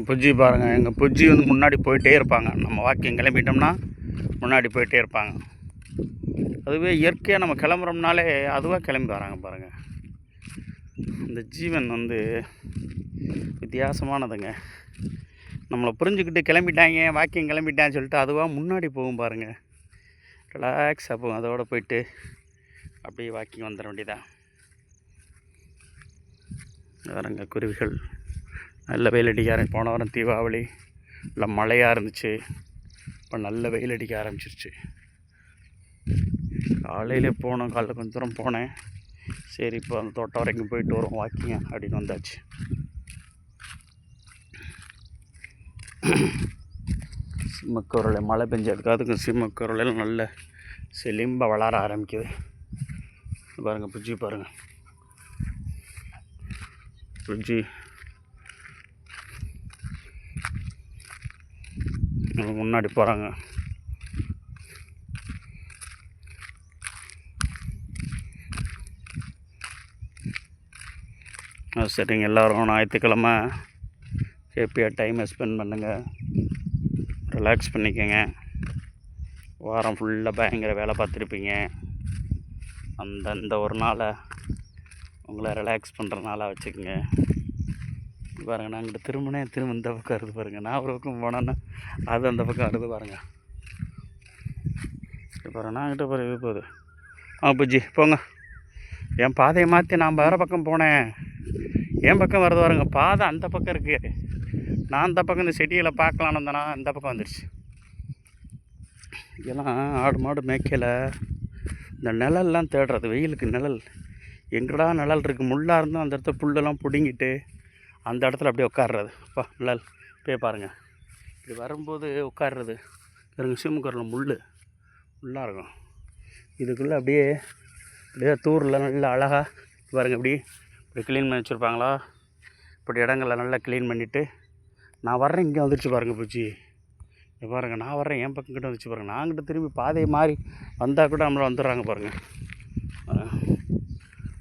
புஜ்ஜி பாருங்கள், எங்கள் புஜ்ஜி வந்து முன்னாடி போயிட்டே இருப்பாங்க. நம்ம வாக்கிங் கிளம்பிட்டோம்னா முன்னாடி போயிட்டே இருப்பாங்க. அதுவே இயற்கையாக நம்ம கிளம்புறோம்னாலே அதுவாக கிளம்பி வராங்க பாருங்கள். இந்த ஜீவன் வந்து வித்தியாசமானதுங்க. நம்மளை புரிஞ்சுக்கிட்டு கிளம்பிட்டாங்க, வாக்கிங் கிளம்பிட்டான்னு சொல்லிட்டு அதுவாக முன்னாடி போகும் பாருங்கள். ரிலாக்ஸாக போகும். அதோடு போயிட்டு அப்படியே வாக்கிங் வந்துட வேண்டியதான். வேறுங்க குருவிகள் நல்ல வெயில் அடிக்க போன வாரம் தீபாவளி இல்லை மழையாக இருந்துச்சு. இப்போ நல்ல வெயில் அடிக்க ஆரம்பிச்சிருச்சு. காலையிலே போனோம், காலையில் கொஞ்சம் தூரம் போனேன். சரி, இப்போ அந்த தோட்டம் வரைக்கும் போயிட்டு வரும் வாக்கிங்க அப்படின்னு வந்தாச்சு. சிம்மக்கருளை மழை பெஞ்சதுக்கு அதுக்கும் சிம்மக்கருளையில் நல்ல செலிம்ப வளர ஆரம்பிக்குது. பாருங்கள் புஜ்ஜி, பாருங்கள் புஜ்ஜி முன்னாடி போகிறாங்க. சரிங்க, எல்லோரும் ஞாயிற்றுக்கிழமை ஹேப்பியாக டைமை ஸ்பெண்ட் பண்ணுங்கள், ரிலாக்ஸ் பண்ணிக்கோங்க. வாரம் ஃபுல்லாக பயங்கர வேலை பார்த்துருப்பீங்க. அந்த ஒரு நாளை உங்களை ரிலாக்ஸ் பண்ணுற நாளாக வச்சுக்கோங்க. பாருங்கள், நான் அங்கிட்ட திரும்ப இந்த பக்கம் வருது பாருங்கள். நான் ஒரு பக்கம் போனேன்னா அது அந்த பக்கம் வருது பாருங்கள். பாருங்கள், நான் அங்கிட்ட பாரு போகுது. புஜ்ஜி போங்க. என் பாதையை மாற்றி நான் வேறு பக்கம் போனேன். என் பக்கம் வருது பாருங்க. பாதை அந்த பக்கம் இருக்குது. நான் அந்த பக்கம் இந்த செடிகளை பார்க்கலான்னு இருந்தேன்னா இந்த பக்கம் வந்துடுச்சு. இதெல்லாம் ஆடு மாடு மேய்க்கல இந்த நிழல்லாம் தேடுறது. வெயிலுக்கு நிழல் எங்கடா நிழல் இருக்குது. முள்ளாக இருந்தால் அந்த இடத்த புல்லெல்லாம் பிடுங்கிட்டு அந்த இடத்துல அப்படியே உட்காடுறது. அப்பா நிழல் போய் பாருங்கள். இப்படி வரும்போது உட்காடுறது பாருங்க. சிம்முக்கரில் முள்ளாக இருக்கும். இதுக்குள்ளே அப்படியே தூரில் நல்லா அழகாக பாருங்கள். இப்படி க்ளீன் பண்ணி வச்சுருப்பாங்களா. இப்படி இடங்களில் நல்லா க்ளீன் பண்ணிவிட்டு நான் வர்றேன். இங்கே வந்துடுச்சு பாருங்கள் பூச்சி. பாருங்கள், நான் வர்றேன். என் பக்கம் கிட்ட வந்துச்சு பாருங்கள். நாங்கிட்ட திரும்பி பாதையை மாறி வந்தால் கூட நம்மளை வந்துடுறாங்க பாருங்கள்.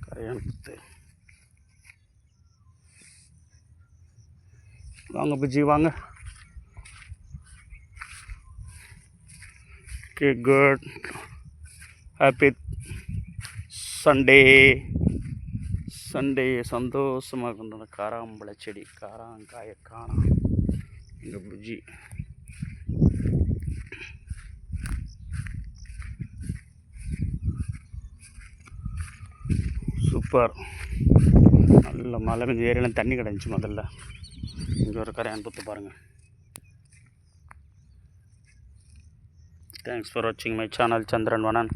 கரையானத்து வாங்க பூச்சி, வாங்க. Okay, good. ஹாப்பி சண்டே சந்தோஷமாக கொண்டு காராம்பழ செடி காராங்காய காணாம் எங்கள் புஜ்ஜி. சூப்பர். நல்ல மழை பெஞ்ச ஏரியாலாம் தண்ணி கிடந்துச்சு. முதல்ல இங்கே ஒரு கரையான் புத்து பாருங்கள். தேங்க்ஸ் ஃபார் வாட்சிங் மை சேனல் சந்திரன் வனன்.